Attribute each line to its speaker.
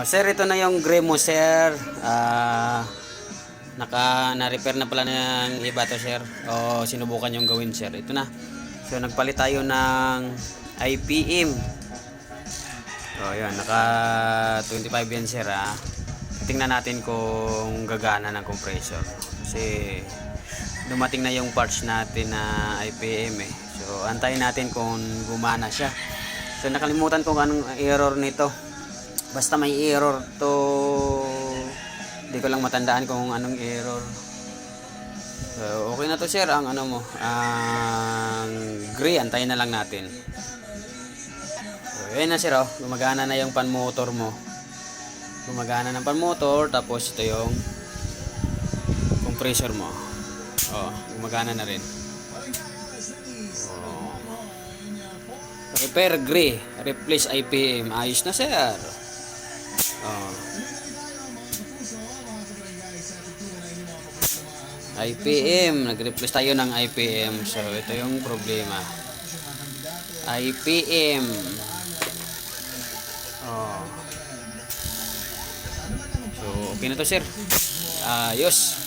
Speaker 1: Sir, ito na yung gray mo, sir. Na-repair na pala ng iba to, sir. Sinubukan yung gawin, sir. Ito na. So, nagpalit tayo ng IPM. Yan. Naka 25 yan, sir, tingnan natin kung gagana ng compressor. Kasi, dumating na yung parts natin na IPM, eh. So, antayin natin kung gumana siya. So, nakalimutan kung anong error nito. Basta may error to, hindi ko lang matandaan kung anong error. So, okay na to, sir. Ang ano mo, ang gray, antayin na lang natin. So, yun na, sir, gumagana na yung pan motor mo. Gumagana ng pan motor, tapos ito yung compressor mo. Gumagana na rin. Repair gray, replace IPM. Ayos na, sir. IPM, nag-replace tayo ng IPM. So, ito yung problema. IPM. So, okay na to, sir. Ayos.